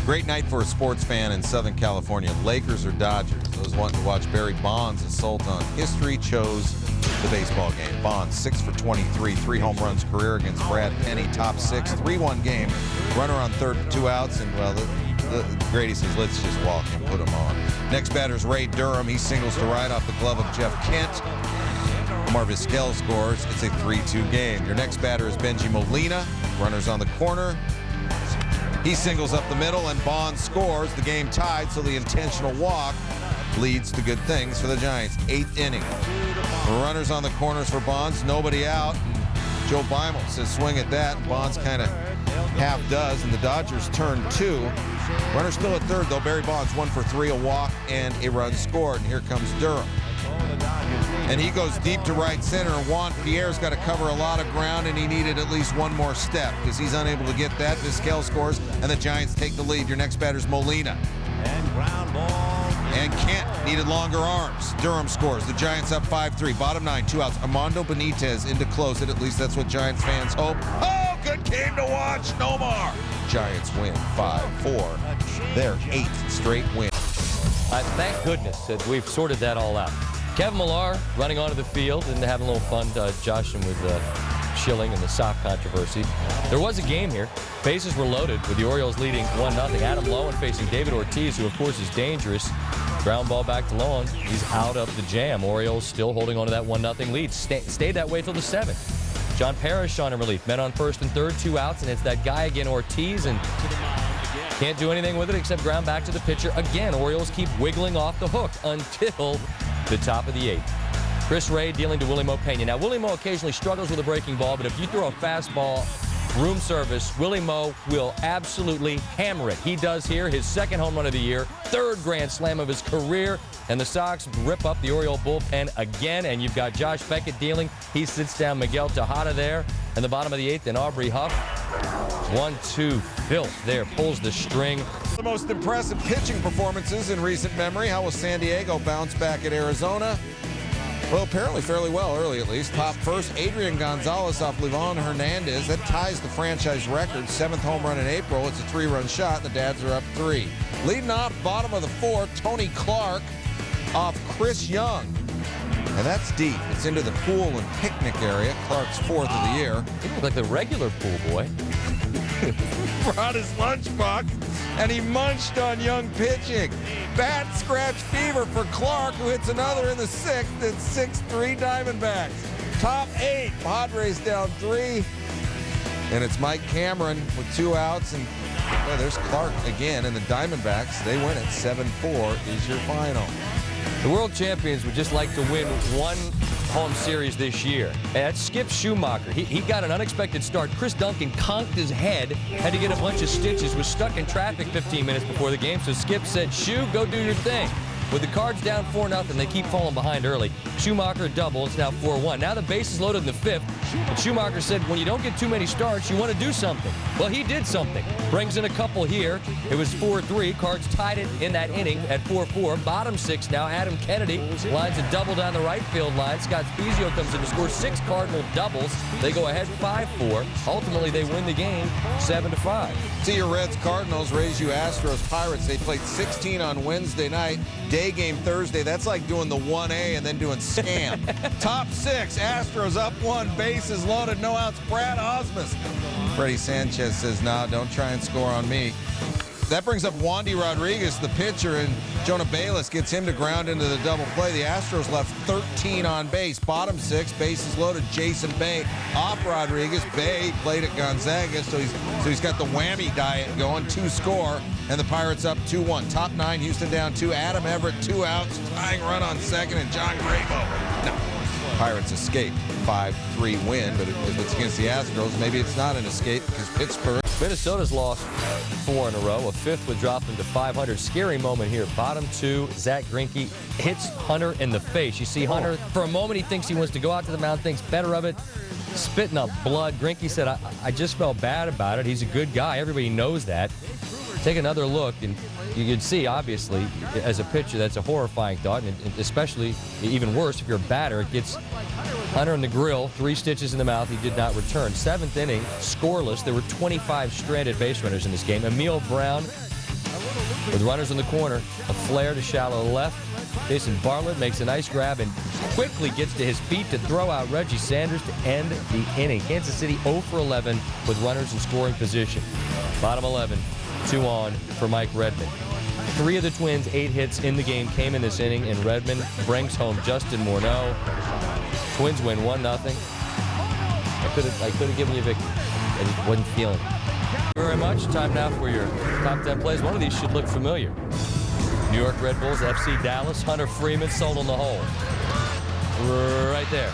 Great night for a sports fan in Southern California. Lakers or Dodgers. Those wanting to watch Barry Bonds assault on history chose the baseball game. Bonds 6 for 23, 3 home runs career against Brad Penny. Top 6, 3-1 game. Runner on third, 2 outs, and well, Grady says, let's just walk him, put him on. Next batter's Ray Durham. He singles to right off the glove of Jeff Kent. Omar Vizquel scores. It's a 3-2 game. Your next batter is Benji Molina. Runners on the corner. He singles up the middle, and Bonds scores. The game tied, so the intentional walk leads to good things for the Giants. 8th inning. Runners on the corners for Bonds. Nobody out. Joe Beimel says swing at that. And Bonds kind of half does, and the Dodgers turn 2. Runner still at third, though. Barry Bonds 1 for 3, a walk, and a run scored. And here comes Durham. And he goes deep to right center. Juan Pierre's got to cover a lot of ground, and he needed at least one more step because he's unable to get that. Vizquel scores, and the Giants take the lead. Your next batter's Molina. And Kent needed longer arms. Durham scores. The Giants up 5-3. Bottom 9, 2 outs. Armando Benitez in to close it. At least that's what Giants fans hope. Oh, good game to watch. Nomar. Giants win 5-4. Their 8th straight win. Thank goodness that we've sorted that all out. Kevin Millar running onto the field and having a little fun joshing with Schilling and the sock controversy. There was a game here. Bases were loaded with the Orioles leading 1-0. Adam Lowen facing David Ortiz, who of course is dangerous. Ground ball back to Lowen. He's out of the jam. Orioles still holding on to that 1-0 lead. Stayed that way till the 7th. John Parrish on in relief. Men on first and third, 2 outs, and it's that guy again, Ortiz, and can't do anything with it except ground back to the pitcher. Again, Orioles keep wiggling off the hook until the top of the 8th. Chris Ray dealing to Willie Mo Pena. Now, Willie Mo occasionally struggles with a breaking ball, but if you throw a fastball room service, Willie Mo will absolutely hammer it. He does here, his 2nd home run of the year, 3rd grand slam of his career, and the Sox rip up the Oriole bullpen again, and you've got Josh Beckett dealing. He sits down Miguel Tejada there, and the bottom of the 8th, and Aubrey Huff. 1-2 filth there, pulls the string. The most impressive pitching performances in recent memory. How will San Diego bounce back at Arizona? Well, apparently fairly well, early at least. Top first, Adrian Gonzalez off Livan Hernandez. That ties the franchise record. 7th home run in April. It's a 3-run shot. The Dads are up 3. Leading off, bottom of the 4th, Tony Clark off Chris Young. And that's deep. It's into the pool and picnic area. Clark's 4th of the year. He looked like the regular pool boy. Brought his lunchbox, and he munched on Young pitching. Bat scratch fever for Clark, who hits another in the 6th. It's 6-3 Diamondbacks. Top 8, Padres down 3. And it's Mike Cameron with 2 outs. And well, there's Clark again, and the Diamondbacks, they win it. 7-4 is your final. The world champions would just like to win one home series this year. And that's Skip Schumacher. He got an unexpected start. Chris Duncan conked his head, had to get a bunch of stitches, was stuck in traffic 15 minutes before the game, so Skip said, Schu, go do your thing. With the Cards down 4-0, they keep falling behind early. Schumacher double. It's now 4-1. Now the base is loaded in the 5th. But Schumacher said, when you don't get too many starts, you want to do something. Well, he did something. Brings in a couple here. It was 4-3. Cards tied it in that inning at 4-4. Bottom 6 now. Adam Kennedy lines a double down the right field line. Scott Spezio comes in to score 6 Cardinal doubles. They go ahead 5-4. Ultimately, they win the game 7-5. See your Reds, Cardinals, Rays, you Astros, Pirates. They played 16 on Wednesday night. Day game Thursday. That's like doing the 1A and then doing scam. Top 6, Astros up 1, bases loaded, no outs. Brad Osmus. Freddie Sanchez says, nah, don't try and score on me. That brings up Wandy Rodriguez, the pitcher, and Jonah Bayless gets him to ground into the double play. The Astros left 13 on base. Bottom 6, bases loaded. Jason Bay off Rodriguez. Bay played at Gonzaga, so he's got the whammy diet going. 2 score, and the Pirates up 2-1. Top 9, Houston down 2. Adam Everett 2 outs, tying run on 2nd, and John Grabo. No. Pirates escape. 5-3 win, but if it's against the Astros, maybe it's not an escape because Pittsburgh. Minnesota's lost 4 in a row. A 5th would drop them to 500. Scary moment here. Bottom 2, Zach Greinke hits Hunter in the face. You see Hunter, for a moment, he thinks he wants to go out to the mound, thinks better of it, spitting up blood. Greinke said, I just felt bad about it. He's a good guy. Everybody knows that. Take another look, and you can see, obviously, as a pitcher, that's a horrifying thought, and especially even worse if you're a batter. It gets Hunter in the grill, 3 stitches in the mouth. He did not return. 7th inning, scoreless. There were 25 stranded base runners in this game. Emil Brown With runners in the corner, a flare to shallow left. Jason Bartlett makes a nice grab and quickly gets to his feet to throw out Reggie Sanders to end the inning. Kansas City 0 for 11 with runners in scoring position. Bottom 11, 2 on for Mike Redmond. 3 of the Twins' 8 hits in the game came in this inning, and Redmond brings home Justin Morneau. Twins win 1-0. I could have given you a victory. I just wasn't feeling it. Thank you very much. Time now for your top 10 plays. One of these should look familiar. New York Red Bulls, FC Dallas, Hunter Freeman sold on the hole. Right there.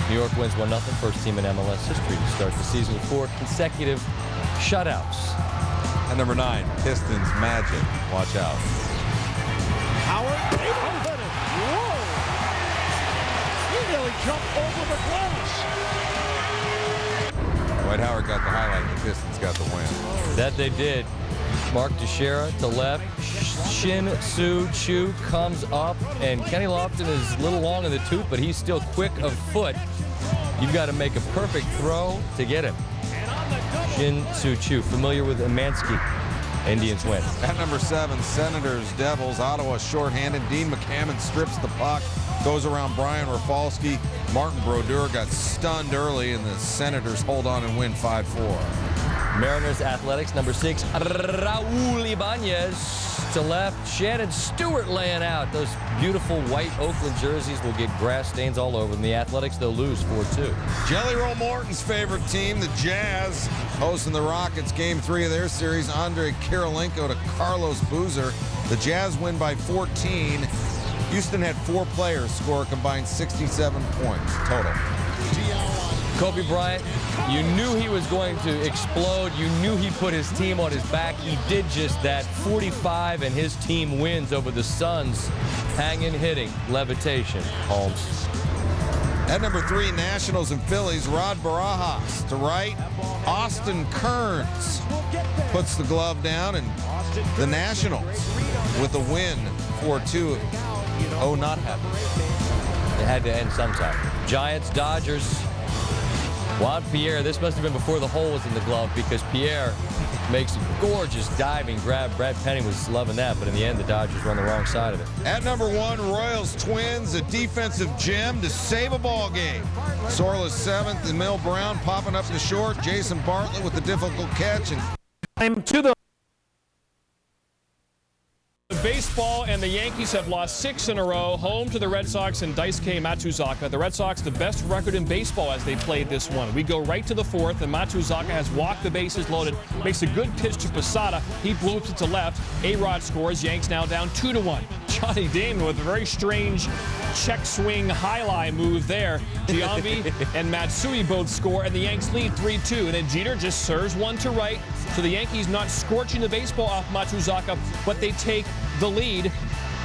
New York wins 1-0. First team in MLS history to start the season with 4 consecutive shutouts. At number 9, Pistons Magic. Watch out. Howard, whoa! He nearly jumped over the glass. Dwight Howard got the highlight. The Pistons got the win. That they did. Mark Teixeira to left. Shin Soo Choo comes up, and Kenny Lofton is a little long in the tooth, but he's still quick of foot. You've got to make a perfect throw to get him. Shin Soo Choo, familiar with Amansky. Indians win. At number 7, Senators Devils. Ottawa shorthanded. Dean McCammon strips the puck, goes around Brian Rafalski. Martin Brodeur got stunned early, and the Senators hold on and win 5-4. Mariners Athletics, number 6, Raul Ibanez to left. Shannon Stewart laying out. Those beautiful white Oakland jerseys will get grass stains all over them. The Athletics, they'll lose 4-2. Jelly Roll Morton's favorite team, the Jazz, hosting the Rockets. Game 3 of their series. Andre Kirilenko to Carlos Boozer. The Jazz win by 14. Houston had 4 players score a combined 67 points total. Kobe Bryant, you knew he was going to explode. You knew he put his team on his back. He did just that. 45, and his team wins over the Suns. Hanging, hitting, levitation. Holmes. At number 3, Nationals and Phillies. Rod Barajas to right. Austin Kearns puts the glove down, and the Nationals with a win 4-2. Oh, not happy. It had to end sometime. Giants, Dodgers. Juan Pierre, this must have been before the hole was in the glove, because Pierre makes a gorgeous diving grab. Brad Penny was loving that, but in the end, the Dodgers were on the wrong side of it. At number 1, Royals Twins, a defensive gem to save a ball game. Scoreless 7th, and Mel Brown popping up the short. Jason Bartlett with the difficult catch. And I'm to the baseball, and the Yankees have lost 6 in a row, home to the Red Sox and Daisuke Matsuzaka. The Red Sox, the best record in baseball as they played this one. We go right to the 4th, and Matsuzaka has walked the bases loaded, makes a good pitch to Posada. He bloops it to left. A-Rod scores. Yanks now down 2-1. Johnny Damon with a very strange check swing highlight move there. Giambi and Matsui both score, and the Yanks lead 3-2. And then Jeter just serves one to right. So the Yankees not scorching the baseball off Matsuzaka, but they take the lead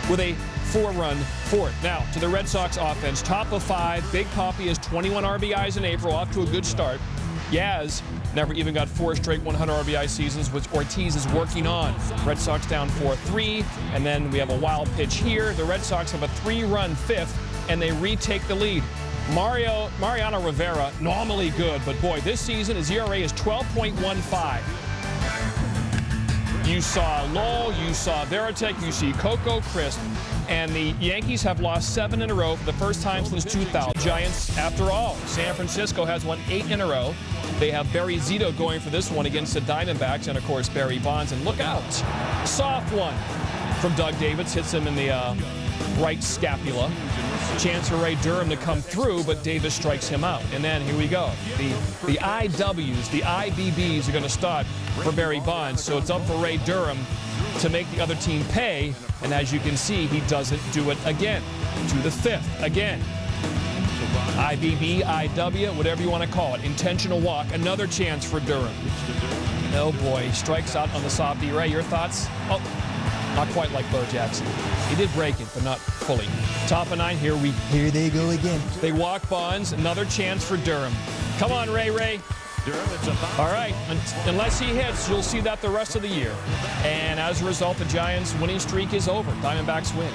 with a 4-run 4th. Now, to the Red Sox offense, top of 5. Big Papi has 21 RBIs in April, off to a good start. Yaz never even got 4 straight 100 RBI seasons, which Ortiz is working on. Red Sox down 4-3, and then we have a wild pitch here. The Red Sox have a 3-run 5th, and they retake the lead. Mariano Rivera, normally good, but boy, this season his ERA is 12.15. You saw Lowell, you saw Veritek, you see Coco Crisp, and the Yankees have lost 7 in a row for the first time since 2000. Giants, after all, San Francisco has won 8 in a row. They have Barry Zito going for this one against the Diamondbacks, and of course Barry Bonds. And look out, soft one from Doug Davids, hits him in the right scapula. Chance for Ray Durham to come through, but Davis strikes him out. And then here we go. The IWs, the IBBs are going to start for Barry Bonds. So it's up for Ray Durham to make the other team pay. And as you can see, he doesn't do it again. To the 5th again. IBB, IW, whatever you want to call it. Intentional walk. Another chance for Durham. Oh boy, he strikes out on the softy. Ray, your thoughts? Oh, not quite like Bo Jackson. He did break it, but not fully. Top of 9, here they go again. They walk Bonds, another chance for Durham. Come on, Ray. All right, unless he hits, you'll see that the rest of the year. And as a result, the Giants' winning streak is over. Diamondbacks win.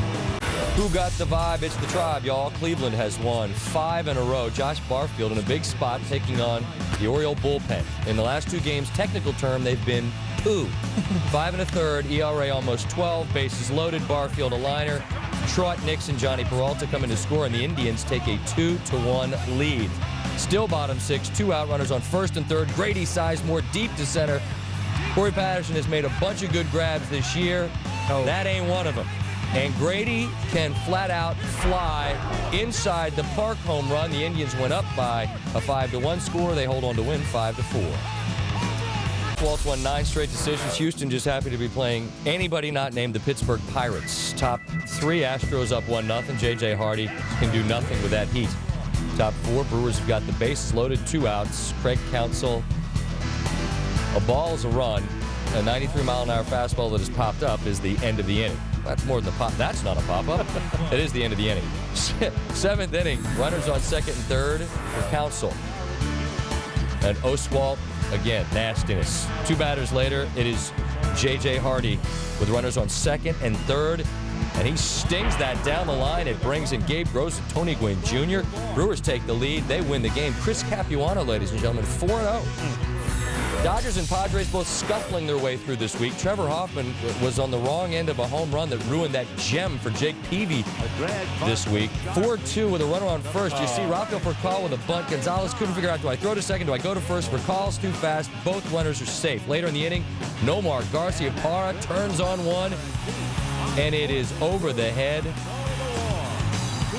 Who got the vibe? It's the Tribe, y'all. Cleveland has won 5 in a row. Josh Barfield in a big spot taking on the Oriole bullpen. In the last 2 games, technical term, they've been 5 1/3, ERA almost 12, bases loaded. Barfield a liner. Trot, Nixon, Johnny Peralta come in to score, and the Indians take a 2-1 lead. Still bottom 6, 2 out, runners on first and third. Grady Sizemore deep to center. Corey Patterson has made a bunch of good grabs this year. That ain't one of them. And Grady can flat out fly inside the park home run. The Indians went up by a 5-1 score. They hold on to win 5-4. Waltz won 9 straight decisions. Houston just happy to be playing anybody not named the Pittsburgh Pirates. Top 3, Astros up 1-0. J.J. Hardy can do nothing with that heat. Top 4, Brewers have got the bases loaded, 2 outs. Craig Counsell, a ball is a run. A 93-mile-an-hour fastball that has popped up is the end of the inning. That's more than a pop. That's not a pop-up. It is the end of the inning. 7th inning, runners on second and third for Counsell. And Oswalt, again, nastiness. 2 batters later, it is J.J. Hardy with runners on second and third. And he stings that down the line. It brings in Gabe Gross and Tony Gwynn Jr. Brewers take the lead. They win the game. Chris Capuano, ladies and gentlemen, 4-0. Dodgers and Padres both scuffling their way through this week. Trevor Hoffman was on the wrong end of a home run that ruined that gem for Jake Peavy this week. 4-2 with a runner on first. You see Rafael Furcal with a bunt. Gonzalez couldn't figure out, do I throw to second, do I go to first? Furcal's too fast. Both runners are safe. Later in the inning, Nomar Garcia-Parra turns on one, and it is over the head.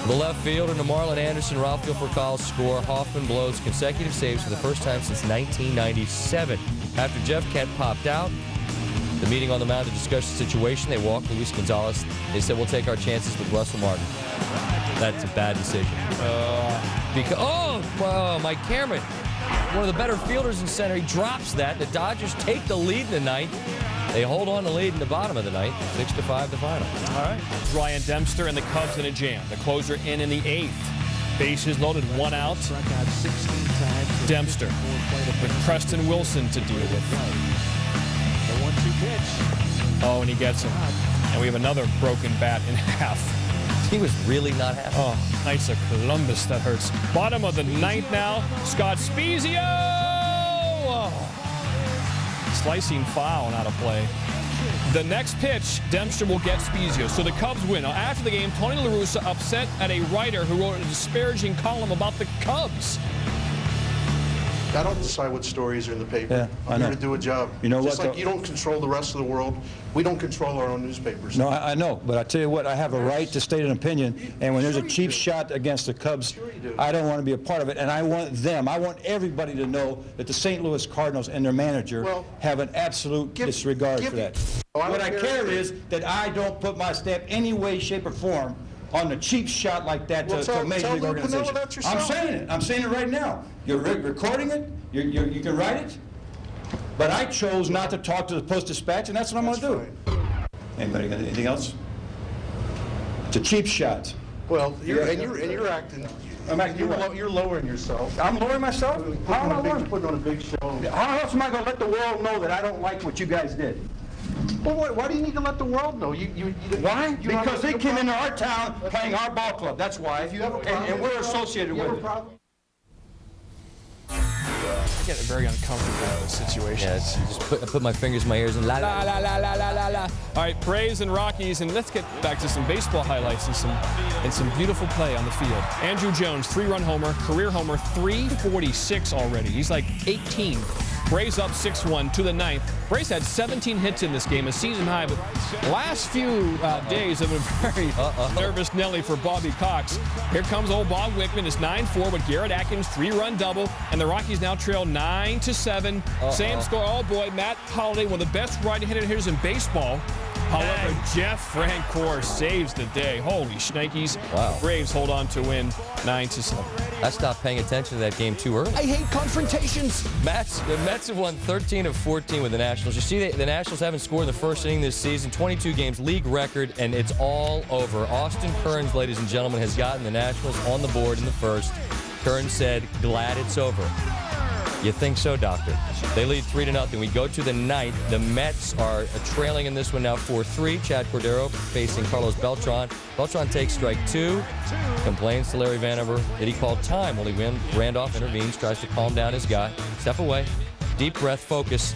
The left fielder, Marlon Anderson, Rafael Furcal score. Hoffman blows consecutive saves for the first time since 1997. After Jeff Kent popped out, the meeting on the mound to discuss the situation, they walked Luis Gonzalez. They said, we'll take our chances with Russell Martin. That's a bad decision. Mike Cameron, one of the better fielders in center, he drops that. The Dodgers take the lead in the ninth. They hold on to lead in the bottom of the ninth. 6-5 the final. All right. Ryan Dempster and the Cubs in a jam. The closer in the 8th. Bases loaded, 1 out. Dempster with Preston Wilson to deal with. Oh, and he gets him. And we have another broken bat in half. He was really not happy. Oh, Knights of Columbus, that hurts. Bottom of the 9th now. Scott Spezio! Oh. Slicing foul and out of play. The next pitch, Dempster will get Spezio. So the Cubs win. Now, after the game, Tony La Russa upset at a writer who wrote a disparaging column about the Cubs. I don't decide what stories are in the paper. Yeah, I'm here to do a job. You know Just what, like you don't control the rest of the world, we don't control our own newspapers. No, I know, but I tell you what, I have a right to state an opinion, and when there's a cheap shot against the Cubs, I don't want to be a part of it, and I want everybody to know that the St. Louis Cardinals and their manager have an absolute disregard for that. What I care is that I don't put my stamp any way, shape, or form on a cheap shot like that to a major league organization. I'm saying it right now. You're recording it, you can write it, but I chose not to talk to the Post-Dispatch, and that's what I'm going to do. Anybody got anything else? It's a cheap shot. Well, you're acting. You're lowering yourself. I'm lowering myself? How am I lowering? Putting on a big show. How else am I going to let the world know that I don't like what you guys did? Well, why do you need to let the world know? Why? Because they came into our town playing our ball club. That's why. If you have a problem, and we're associated with it. I get very uncomfortable in this situation. Yeah, just put my fingers in my ears and la la la la la la la la. All right, Braves and Rockies, and let's get back to some baseball highlights and some beautiful play on the field. Andrew Jones, 3-run homer, career homer, 346 already. He's like 18. Braves up 6-1 to the 9th. Braves had 17 hits in this game, a season high, but last few days have been very nervous Nelly for Bobby Cox. Here comes old Bob Wickman. It's 9-4 with Garrett Atkins, 3-run double, and the Rockies now trail 9-7. Same score. Oh boy, Matt Holliday, one of the best right-handed hitters in baseball. However, Jeff Francoeur saves the day. Holy shnikes. Wow. Braves hold on to win 9-7. I stopped paying attention to that game too early. I hate confrontations. The Mets have won 13 of 14 with the Nationals. You see, the Nationals haven't scored in the first inning this season. 22 games, league record, and it's all over. Austin Kearns, ladies and gentlemen, has gotten the Nationals on the board in the first. Kearns said, glad it's over. You think so, Doctor? They lead 3-0. We go to the ninth. The Mets are trailing in this one now 4-3. Chad Cordero facing Carlos Beltran. Beltran takes strike 2. Complains to Larry Vanover that he called time. Well, Randolph intervenes, tries to calm down his guy. Step away. Deep breath, focus.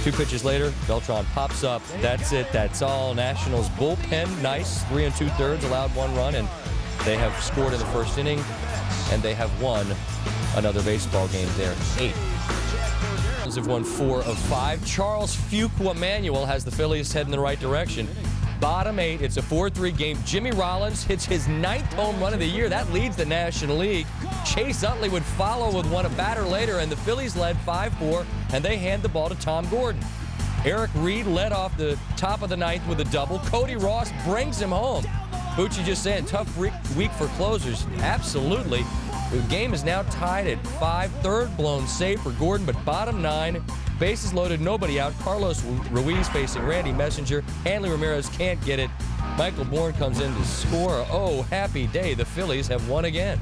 2 pitches later, Beltran pops up. That's it. That's all. Nationals bullpen, nice. 3 2/3, allowed 1 run, and they have scored in the first inning, and they have won another baseball game there. 8. Have won 4 of 5. Charles Fuqua-Manuel has the Phillies heading in the right direction. Bottom 8, it's a 4-3 game. Jimmy Rollins hits his 9th home run of the year. That leads the National League. Chase Utley would follow with one a batter later, and the Phillies led 5-4, and they hand the ball to Tom Gordon. Eric Reed led off the top of the 9th with a double. Cody Ross brings him home. Bucci just saying, tough week for closers. Absolutely. The game is now tied at 5. Third blown save for Gordon, but bottom 9, bases loaded, nobody out. Carlos Ruiz facing Randy Messenger. Hanley Ramirez can't get it. Michael Bourne comes in to score. Oh, happy day. The Phillies have won again.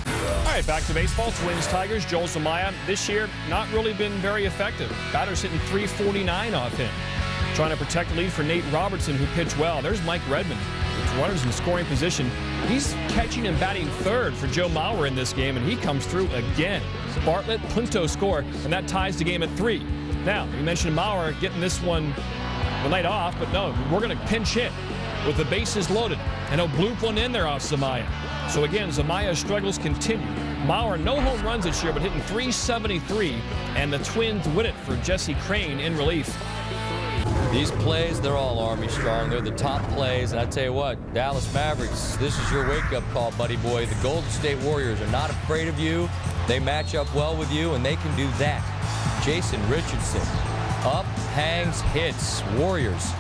All right, back to baseball. Twins, Tigers. Joel Zumaya this year not really been very effective. Batters hitting .349 off him. Trying to protect the lead for Nate Robertson, who pitched well. There's Mike Redmond. With runners in scoring position. He's catching and batting third for Joe Mauer in this game, and he comes through again. Bartlett, Punto score, and that ties the game at 3. Now, we mentioned Mauer getting this one the night off, but no, we're going to pinch hit with the bases loaded, and he'll bloop one in there off Zumaya. So again, Zamaya's struggles continue. Mauer, no home runs this year, but hitting .373, and the Twins win it for Jesse Crane in relief. These plays, they're all Army strong. They're the top plays. And I tell you what, Dallas Mavericks, this is your wake-up call, buddy boy. The Golden State Warriors are not afraid of you. They match up well with you, and they can do that. Jason Richardson, up, hangs, hits. Warriors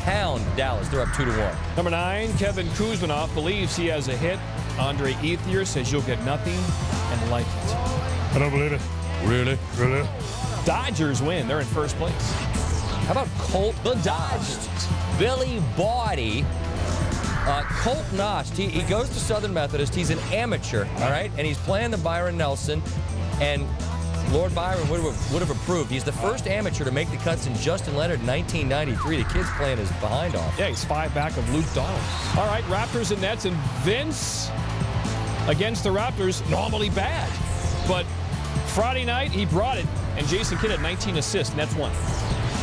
pound Dallas. They're up 2-1. Number 9, Kevin Kuzminoff believes he has a hit. Andre Ethier says you'll get nothing and like it. I don't believe it. Really? Really? Dodgers win. They're in first place. How about Colt the Dodged? Billy Bawdy. Colt Nost, he goes to Southern Methodist. He's an amateur, all right? And he's playing the Byron Nelson. And Lord Byron would have approved. He's the first amateur to make the cuts in Justin Leonard in 1993. The kid's playing his behind off. Yeah, he's 5 back of Luke Donald. All right, Raptors and Nets, and Vince against the Raptors, normally bad. But Friday night, he brought it, and Jason Kidd had 19 assists. Nets won.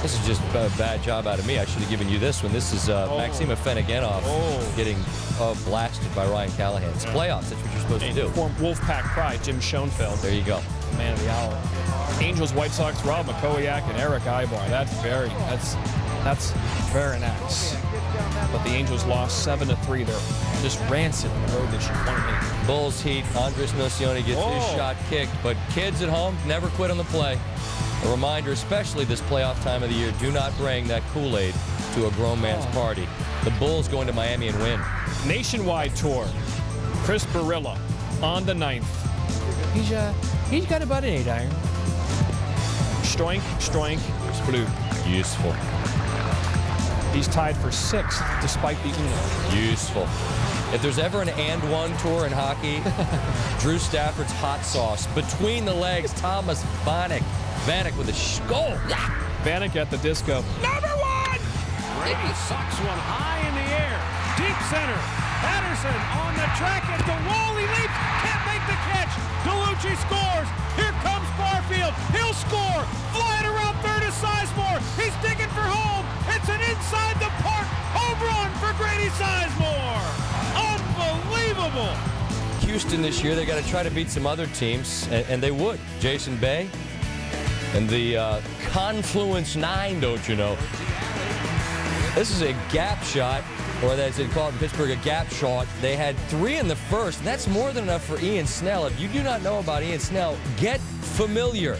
This is just a bad job out of me. I should have given you this one. This is Maxim Afenagenoff getting blasted by Ryan Callahan. It's playoffs. That's what you're supposed to do. Former Wolfpack pride, Jim Schoenfeld. There you go. Man of the hour. Angels, White Sox, Rob McCoyak, and Eric Ibar. That's very nice. But the Angels lost 7-3. They're just rancid on the road this year. 1-8. Bulls Heat. Andres Nocioni gets his shot kicked, but kids at home never quit on the play. A reminder, especially this playoff time of the year, do not bring that Kool-Aid to a grown man's party. The Bulls going to Miami and win. Nationwide tour. Chris Barilla on the 9th. He's got about an 8-iron. Stoink, Splu. Useful. He's tied for 6th despite the Uno. Useful. If there's ever an and one tour in hockey, Drew Stafford's hot sauce. Between the legs, Thomas Vanek with a goal. Vanek at the disco. Number 1! Brady sucks one high in the air. Deep center. Patterson on the track at the wall. He leaps. Can't make the catch. DeLucci scores. Here comes Barfield. He'll score. Flying around third is Sizemore. He's digging for home. It's an inside the park home run for Grady Sizemore. Unbelievable. Houston this year, they got to try to beat some other teams, and they would. Jason Bay and the Confluence 9, don't you know? This is a gap shot, or as they call it in Pittsburgh, a gap shot. They had 3 in the first, and that's more than enough for Ian Snell. If you do not know about Ian Snell, get familiar.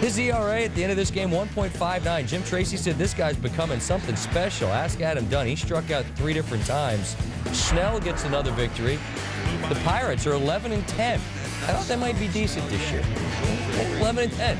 His ERA at the end of this game, 1.59. Jim Tracy said this guy's becoming something special. Ask Adam Dunn. He struck out 3 different times. Snell gets another victory. The Pirates are 11-10. I thought they might be decent this year. 11-10.